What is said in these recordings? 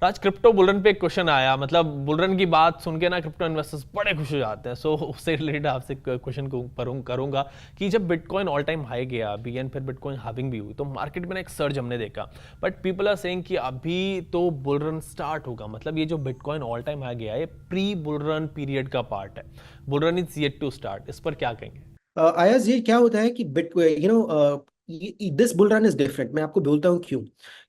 राज, crypto bull run पे एक question आया, मतलब बुलरन की बात सुन के ना क्रिप्टो इन्वेस्टर्स बड़े खुश हो जाते हैं। सो उससे रिलेटेड आपसे क्वेश्चन करूंगा कि जब बिटकॉइन ऑल टाइम हाई गया अभी एंड फिर बिटकॉइन हाविंग भी हुई तो मार्केट में ना एक सर्ज हमने देखा। बट पीपल आर सेइंग कि अभी तो बुलरन स्टार्ट होगा, मतलब ये जो बिटकॉइन ऑल टाइम हाई गया ये प्री बुलरन पीरियड का पार्ट है। Bull run is yet to start, इस पर क्या कहेंगे? आयाज, ये क्या होता है कि bit this bull run is different. मैं आपको बोलता हूँ क्यों।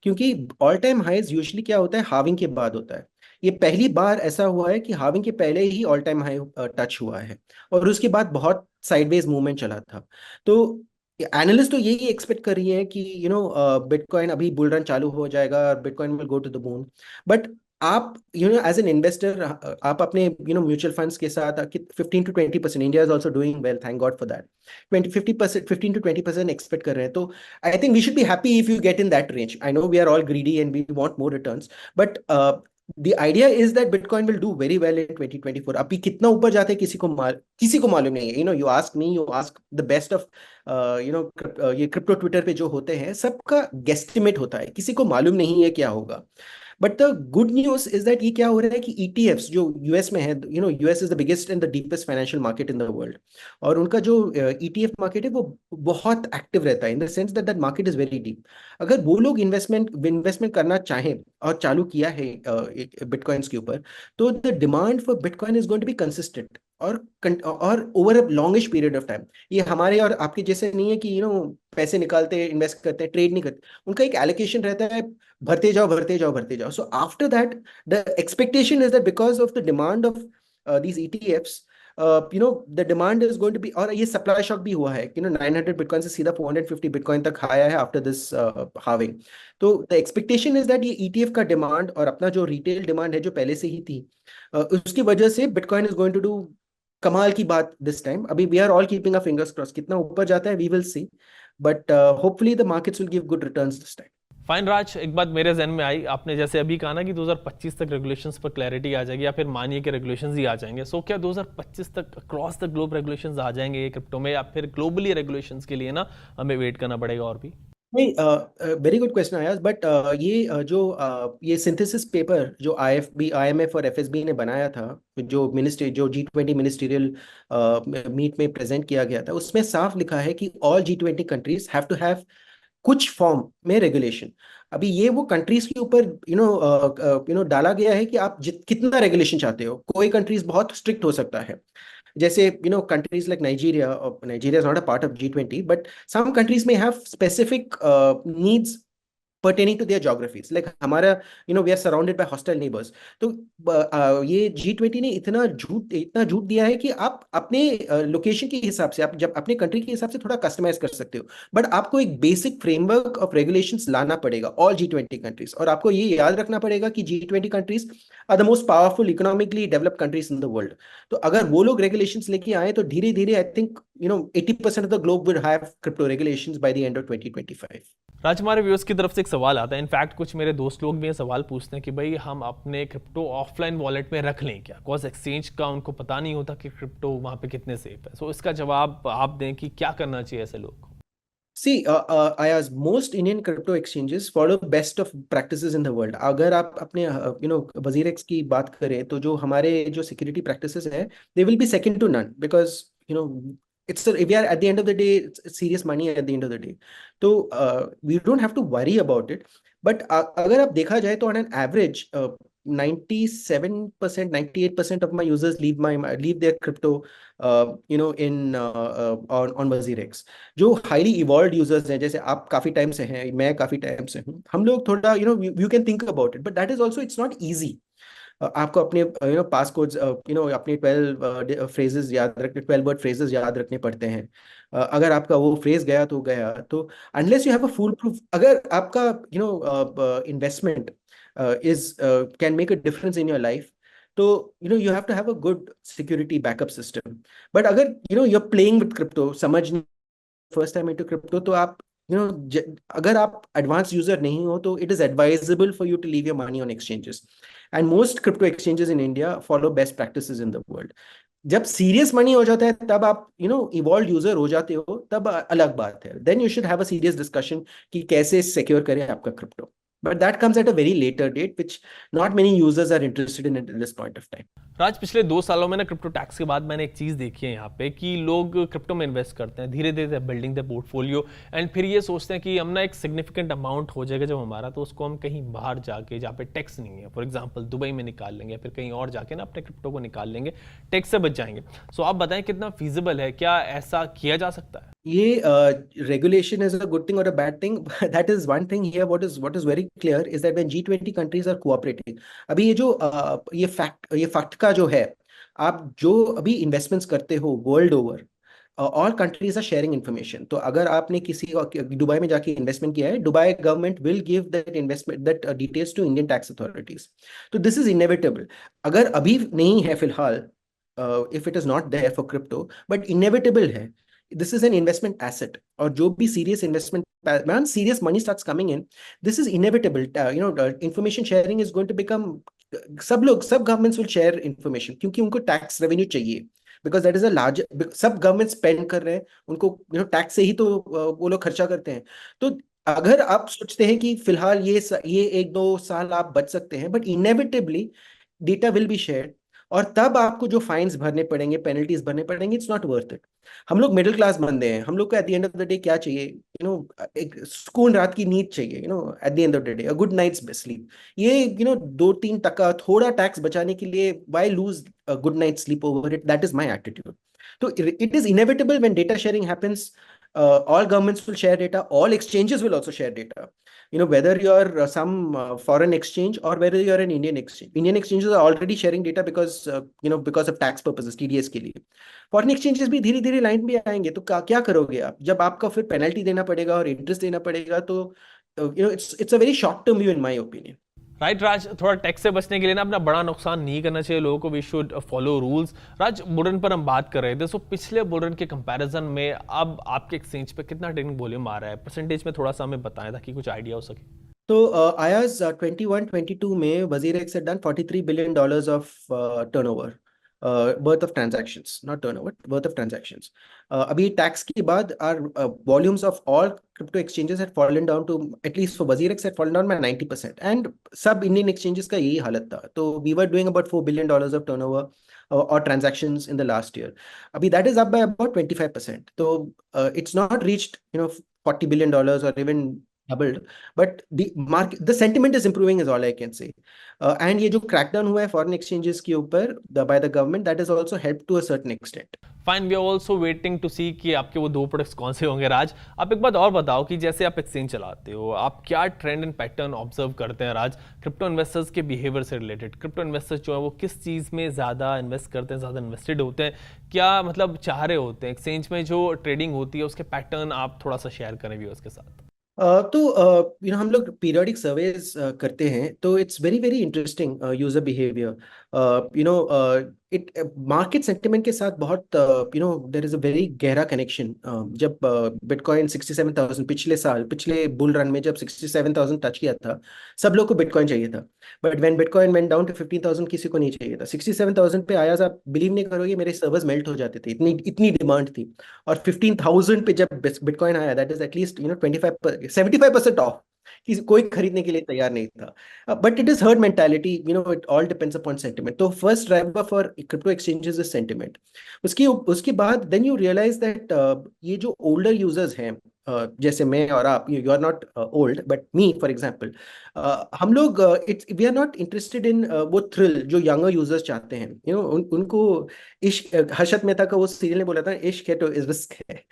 क्योंकि ऑल टाइम हाईज यूजुअली क्या होता है, हाविंग के बाद होता है। ये पहली बार ऐसा हुआ है कि हाविंग के पहले ही ऑल टाइम हाई टच हुआ है, और उसके बाद बहुत साइडवेज मूवमेंट चला था। तो एनालिस्ट तो यही एक्सपेक्ट कर रही है कि बिटकॉइन अभी बुल रन चालू हो जाएगा, bitcoin will go to the moon. But आप एज एन इन्वेस्टर, आप अपने म्यूचुअल फंड्स के साथ 15 to 20%, India is also doing well, thank God for that. 20-50%, 15 to 20% expect कर रहे हैं। तो I think we should be happy if you get in that range. I know we are all greedy and we want more returns, but the idea is that bitcoin will do very well in 2024। अभी कितना ऊपर जाते हैं किसी को मालूम नहीं है। you ask me, you ask the best of ये क्रिप्टो ट्विटर पे जो होते हैं, सबका गेस्टिमेट होता है, किसी को मालूम नहीं है क्या होगा। But the good news is that ये क्या हो रहा है कि ईटीएफ्स जो यूएस में है, US is the biggest and the deepest financial market in the world. और उनका जो ईटीएफ मार्केट है वो बहुत एक्टिव रहता है, in the sense that that market is very deep. अगर वो लोग इन्वेस्टमेंट करना चाहें और चालू किया है बिटकॉइंस के ऊपर, तो the demand for bitcoin is going to be consistent और over a longish period of time. ये हमारे और आपके जैसे नहीं है कि पैसे निकालते हैं, इन्वेस्ट करते हैं, ट्रेड नहीं करते। उनका एक एलोकेशन रहता है, भरते जाओ भरते जाओ भरते जाओ। So after that the expectation is that because of the demand of these ETFs, the demand is going to be. और ये सप्लाई शॉक भी हुआ है कि 900 बिटकॉइन से सीधा 450 बिटकॉइन तक आया है आफ्टर दिस हाविंग। तो द एक्सपेक्टेशन इज दैट ये ईटीएफ का डिमांड और अपना जो रिटेल डिमांड है जो पहले से ही थी, उसकी वजह से bitcoin is going to do कमाल की बात दिस टाइम। अभी we are all keeping a fingers cross, कितना ऊपर जाता है we will see, but hopefully the markets will give good returns this time. Fine Raj, एक बात मेरे जहन में आई, आपने जैसे अभी कहा ना कि 2025 तक रेगुलेशंस पर क्लैरिटी आ जाएगी या फिर मानिए कि रेगुलेशंस ही आ जाएंगे। सो क्या 2025 तक अक्रॉस द ग्लोब रेगुलेशंस आ जाएंगे ये क्रिप्टो में, या फिर ग्लोबली रेगुलेशंस के लिए ना हमें वेट करना पड़ेगा और भी? नहीं, वेरी गुड क्वेश्चन आयास। बट ये ये सिंथेसिस पेपर जो आईएफबी, आईएमएफ और एफएसबी ने बनाया था, जो G20 मिनिस्टीरियल मीट में प्रेजेंट किया गया था, उसमें साफ लिखा है कि all G20 countries have to have कुछ फॉर्म में रेगुलेशन। अभी ये वो कंट्रीज के ऊपर डाला गया है कि आप कितना रेगुलेशन चाहते हो। कोई कंट्रीज बहुत स्ट्रिक्ट हो सकता है, जैसे countries like Nigeria, or Nigeria is not a part of G20, but some countries may have specific needs pertaining to their geographies, like हमारा we are surrounded by hostile neighbors। तो ये G20 ने इतना झूठ दिया है कि आप अपने लोकेशन के हिसाब से, आप जब अपने कंट्री के हिसाब से थोड़ा कस्टमाइज कर सकते हो, बट आपको एक बेसिक फ्रेमवर्क ऑफ रेगुलेशंस लाना पड़ेगा ऑल G20 कंट्रीज। और आपको ये याद रखना पड़ेगा कि G20 countries are the most powerful economically developed countries in the world. तो अगर वो लोग रेगुलेशंस लेके आए तो धीरे धीरे I think 80% of the globe will have crypto regulations by the end of 2025। राज, हमारे व्यूअर्स की तरफ से एक सवाल आता है, इनफैक्ट कुछ मेरे दोस्त लोग भी ये सवाल पूछते हैं कि भाई हम अपने क्रिप्टो ऑफलाइन वॉलेट में रख लें क्या, कॉज एक्सचेंज का उनको पता नहीं होता कि क्रिप्टो वहाँ पे कितने सेफ है। सो इसका जवाब आप दें कि क्या करना चाहिए ऐसे लोग को? See, Ayaz, most Indian crypto exchanges follow best of practices in the world। अगर आप अपने वजीरेक्स की बात करें, तो जो हमारे जो सिक्योरिटी प्रैक्टिसेस हैं, they will be second to none, because we are at the end of the day, it's serious money at the end of the day। तो we don't have to worry about it। but अगर आप देखा जाए तो on an average 97%, 98% of my users leave their crypto in on WazirX। जो highly evolve users हैं, जैसे आप काफी टाइम से हैं, मैं काफी टाइम से हूँ, हम लोग थोड़ा you can think about it, but that is also it's not easy. आपको अपने पास कोड्स, अपने 12 फ्रेजेस याद रखने, 12 वर्ड फ्रेजेस याद रखने पड़ते हैं। अगर आपका वो फ्रेज गया तो गया। तो unless you have a full proof, अगर आपका investment is can make a difference in your life, तो you have to have a good security backup system. But अगर you are playing with crypto, समझ first time into crypto, तो आप अगर आप advance user नहीं हो, तो it is advisable for you to leave your money on exchanges. And most crypto exchanges in India follow best practices in the world. जब serious money हो जाता है, तब आप इवॉल्व यूजर हो जाते हो, तब अलग बात है। Then you should have a serious discussion कि कैसे सिक्योर करें आपका crypto. but that comes at a very later date, which not many users are interested in at this point of time. राज, पिछले 2 सालों में ना क्रिप्टो टैक्स के बाद मैंने एक चीज़ देखी है यहाँ पे कि लोग क्रिप्टो में इन्वेस्ट करते हैं, धीरे धीरे बिल्डिंग द पोर्टफोलियो, एंड फिर ये सोचते हैं कि हम ना एक सिग्निफिकेंट अमाउंट हो जाएगा जब हमारा, तो उसको हम कहीं बाहर जाके जहाँ पे टैक्स नहीं है, फॉर एग्जांपल दुबई में निकाल लेंगे, फिर कहीं और जाके ना अपने क्रिप्टो को निकाल लेंगे, टैक्स से बच जाएंगे। सो आप बताएं कितना फीजिबल है, क्या ऐसा किया जा सकता है? ये regulation is a good thing or a bad thing? That is one thing here. What is very clear is that when G20 countries are cooperating, अभी ये जो ये फैक्ट का जो है, आप जो अभी इन्वेस्टमेंट्स करते हो world over, all countries are sharing information. तो अगर आपने किसी दुबई में जाके इन्वेस्टमेंट किया है, Dubai government will give that investment that details to Indian tax authorities. तो दिस इज इनएविटेबल। अगर अभी नहीं है फिलहाल, if it is not there for crypto, but inevitable है। This is an investment asset, और जो भी serious investment, when serious money starts coming in, this is inevitable. Information sharing is going to become, सब governments will share information, क्योंकि उनको tax revenue चाहिए, because that is a large, सब government spend कर रहे हैं, उनको टैक्स से ही तो वो लोग खर्चा करते हैं। तो अगर आप सोचते हैं कि फिलहाल ये 1-2 साल आप बच सकते हैं, but inevitably data will be shared, और तब आपको जो फाइन्स भरने पड़ेंगे, पेनल्टीज भरने पड़ेंगे, इट्स नॉट वर्थ इट। हम लोग मिडिल क्लास बंदे हैं, हम लोग को at the end of the day क्या चाहिए? एक सुकून, रात की नींद चाहिए, at the end of the day a good night's sleep. ये 2-3 टका थोड़ा टैक्स बचाने के लिए, why lose a good night sleep over it? That is my attitude. तो it is inevitable when data sharing happens. All governments will share data, all exchanges will also share data. Whether you're some foreign exchange or whether you're an Indian exchange. Indian exchanges are already sharing data because of tax purposes, TDS के लिए। Foreign exchanges भी धीरे धीरे line में आएंगे। तो क्या करोगे आप जब आपका फिर पेनल्टी देना पड़ेगा और इंटरेस्ट देना पड़ेगा? तो it's a very short term view in my opinion. Right Raj, थोड़ा टैक्स से बचने के लिए ना अपना बड़ा नुकसान नहीं करना चाहिए लोगों को, we should follow rules. Raj, bull run पर हम बात कर रहे थे, सो पिछले बुलरन के कंपैरिजन में अब आपके एक्सचेंज पे कितना ट्रेडिंग वॉल्यूम आ रहा है, परसेंटेज में थोड़ा सा हमें बताएं ताकि कुछ आइडिया हो सके। तो आयाज 21-22 में वजीर x had done $43 billion of turnover, worth of transactions, not turnover, worth of transactions. अभी टैक्स के बाद our volumes of all crypto exchanges had fallen down to, at least for Wazir X, had fallen down by 90%, and सब Indian exchanges का यही हालत था। तो we were doing about $4 billion of turnover or transactions in the last year. अभी that is up by about 25%. तो it's not reached $40 billion or even doubled, but the sentiment is improving is all I can say. And ये जो crackdown हुआ है foreign exchanges के ऊपर by the government, that has also helped to a certain extent. Fine, we are also waiting to see कि आपके वो 2 products कौन से होंगे। राज, आप एक बात और बताओ कि जैसे आप एक्सचेंज चलाते हो, आप क्या ट्रेंड एंड पैटर्न ऑब्जर्व करते हैं राज, क्रिप्टो इन्वेस्टर्स के बिहेवियर से रिलेटेड? क्रिप्टो इन्वेस्टर्स जो है वो किस चीज़ में ज़्यादा इन्वेस्ट करते हैं, ज़्यादा इन्वेस्टेड होते हैं, क्या मतलब चाह रहे होते हैं? एक्सचेंज में जो ट्रेडिंग होती है उसके पैटर्न आप थोड़ा सा शेयर करें व्यूअर्स के साथ। तो हम लोग पीरियोडिक सर्वेज करते हैं, तो it's very very interesting user behaviour. It market sentiment के साथ बहुत देयर इज अ वेरी गहरा कनेक्शन। जब बिटकॉइन 67,000 पिछले बुल रन में जब 67,000 टच किया था, सब लोग को बिटकॉइन चाहिए था, but when Bitcoin went down to 15,000 किसी को नहीं चाहिए था। 67,000 पे आया, आप बिलीव नहीं करोगे, मेरे सर्वर्स मेल्ट हो जाते थे, इतनी इतनी डिमांड थी। और 15,000 पे जब बिटकॉइन आया, दैट इज एटलीस्ट 75% ऑफ, कि कोई खरीदने के लिए तैयार नहीं था। But it is herd mentality, it all depends upon sentiment. तो first driver for crypto exchanges is sentiment. उसके बाद देन यू रियलाइज दैट ये जो ओल्डर यूजर्स हैं, जैसे मैं और आप, you are not old but me for example, हम लोग it's we are not interested in वो थ्रिल जो यंगर यूजर्स चाहते हैं। उनको इश्क, हर्षद मेहता का वो सीरियल ने बोला था, इश्क है तो रिस्क है,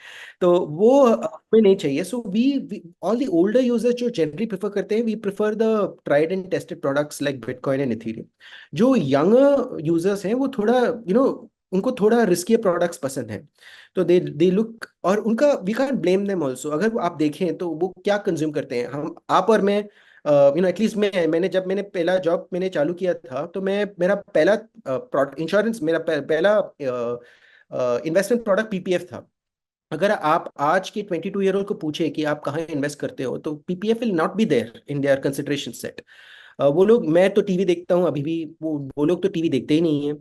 तो वो हमें नहीं चाहिए। So we all the older users जो जनरली प्रेफर करते हैं, we prefer the tried and tested products like Bitcoin and Ethereum. जो यंगर यूजर्स हैं वो थोड़ा उनको थोड़ा रिस्की प्रोडक्ट्स पसंद हैं, तो दे लुक, और उनका we can't blame them also. अगर आप देखें तो वो क्या कंज्यूम करते हैं, हम आप और मैं, एटलीस्ट जब मैंने पहला जॉब मैंने चालू किया था, तो मेरा पहला इंश्योरेंस, मेरा पहला इन्वेस्टमेंट प्रोडक्ट पीपीएफ था। अगर आप आज के 22 ईयर ओल्ड को पूछे कि आप कहाँ इन्वेस्ट करते हो, तो PPF will not be there in their consideration set. वो लोग, मैं तो टीवी देखता हूँ अभी भी, वो लोग तो टीवी देखते ही नहीं है,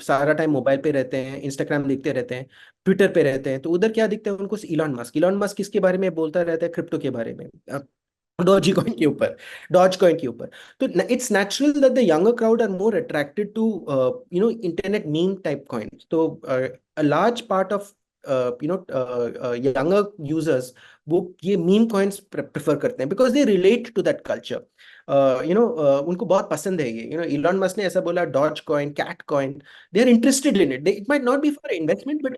सारा टाइम मोबाइल पे रहते हैं, इंस्टाग्राम देखते रहते हैं, ट्विटर पे रहते हैं। तो उधर क्या दिखता है उनको? इलॉन मस्क किसके बारे में बोलता रहता है? क्रिप्टो के बारे में। डॉजी कॉइन के ऊपर, डॉज कॉइन के ऊपर। तो it's natural that the younger crowd are more attracted to internet meme type coins. तो a large part of younger users वो ये मीम कॉइन्स प्रेफर करते हैं, because they relate to that culture. उनको बहुत पसंद है ये। इलॉन मस्क ने ऐसा बोला, Doge coin, cat coin, they are interested in it. It might not be for investment, but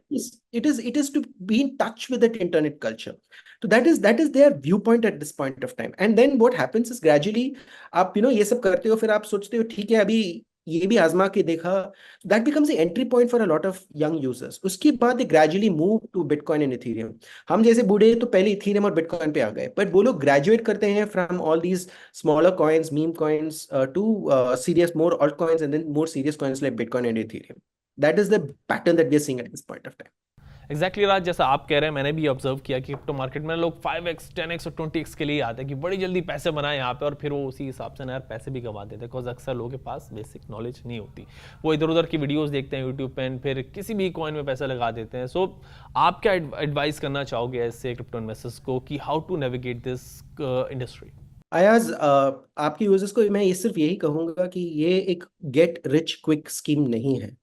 it is to be in touch with that internet culture. So that is their viewpoint at this point of time. And then what happens is gradually आप ये सब करते हो, फिर आप सोचते हो ठीक है अभी ये भी आजमा के देखा। That becomes the entry point for a lot of young users. उसके बाद they gradually move to bitcoin and ethereum. हम जैसे बूढ़े तो पहले इथेरियम और बिटकॉइन पे आ गए, बट वो लोग ग्रेजुएट करते हैं from all these smaller coins, meme coins, to serious more altcoins, and then more serious coins like Bitcoin and Ethereum. That is the pattern that we are seeing at this point of time. Exactly Raj, जैसा आप कह रहे हैं मैंने भी observe किया कि crypto market में लोग 5x 10x और 20x के लिए आते हैं कि बड़ी जल्दी पैसे बनाए यहाँ पे, और फिर वो उसी हिसाब से ना यार पैसे भी कमा देते हैं, बिकॉज अक्सर लोगों के पास बेसिक नॉलेज नहीं होती। वो इधर उधर की वीडियोस देखते हैं यूट्यूब पे, फिर किसी भी कॉइन में पैसा लगा देते हैं। सो आप क्या एडवाइस करना चाहोगे ऐसे क्रिप्टो इन्वेस्टर्स को कि how to navigate this industry? Ayaz, आपके यूजर्स को मैं ये सिर्फ यही कहूंगा कि ये एक गेट रिच क्विक स्कीम नहीं है।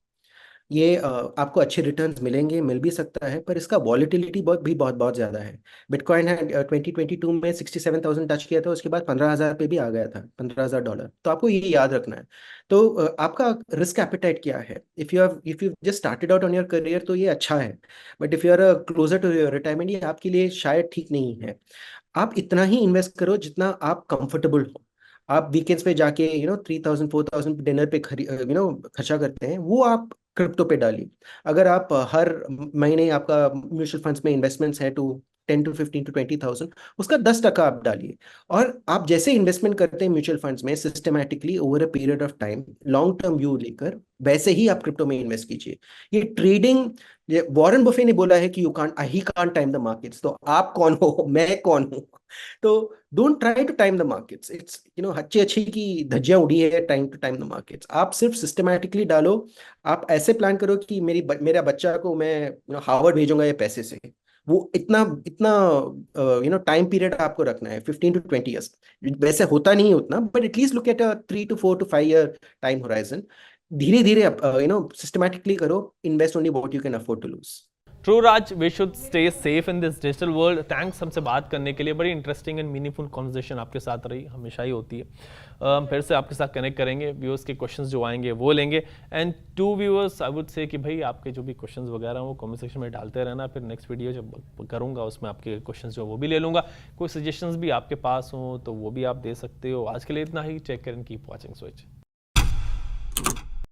ये आपको अच्छे रिटर्न्स मिलेंगे, मिल भी सकता है, पर इसका वॉलिटिलिटी बहुत बहुत ज़्यादा है। बिटकॉइन है 2022 में 67,000 टच किया था, उसके बाद 15,000 पे भी आ गया था, $15,000। तो आपको ये याद रखना है। तो आपका रिस्क एपिटाइट क्या है? If you just started out on your career तो ये अच्छा है, but if you are closer to your retirement ये आपके लिए शायद ठीक नहीं है। आप इतना ही इन्वेस्ट करो जितना आप कंफर्टेबल हो। आप वीकेंड्स पे जाके 3,000 4,000 डिनर पे खर्चा करते हैं, वो आप क्रिप्टो पे डालिए। अगर आप हर महीने आपका म्यूचुअल फंड्स में इन्वेस्टमेंट्स है टू 10 to 15 to 20,000, उसका 10% आप डालिए। और आप जैसे इन्वेस्टमेंट करते हैं म्यूचुअल फंड्स में systematically over a period of time, long term view लेकर, वैसे ही आप क्रिप्टो में इन्वेस्ट कीजिए। ये ट्रेडिंग, ये वॉरेन बफे ने बोला है कि he can't time the markets. तो आप कौन हो, मैं कौन हूँ? तो don't try to time the markets. It's अच्छी अच्छी की धज्जियां उड़ी है time to time the markets. आप सिर्फ सिस्टमैटिकली डालो। आप ऐसे प्लान करो कि मेरा बच्चा को मैं हार्वर्ड भेजूंगा ये पैसे से। वो इतना इतना टाइम पीरियड आपको रखना है 15 to 20 years। वैसे होता नहीं है उतना, but at least look at a 3 to 4 to 5 year time horizon. धीरे धीरे आप सिस्टमैटिकली करो, invest only what you can afford to lose. True Raj, we should stay safe in this digital world. Thanks हमसे बात करने के लिए। बड़ी इंटरेस्टिंग एंड मीनिंगफुल कॉन्वर्सेशन आपके साथ रही, हमेशा ही होती है। हम फिर से आपके साथ कनेक्ट करेंगे, व्यूअर्स के क्वेश्चंस जो आएंगे वो लेंगे। And to viewers I would say कि भाई आपके जो भी क्वेश्चंस वगैरह वो कमेंट सेक्शन में डालते रहना, फिर नेक्स्ट वीडियो जब करूँगा उसमें आपके क्वेश्चंस जो वो भी ले लूँगा। कोई सजेशंस भी आपके पास हों तो वो भी आप दे सकते हो। आज के लिए इतना ही। Take care and keep watching switch.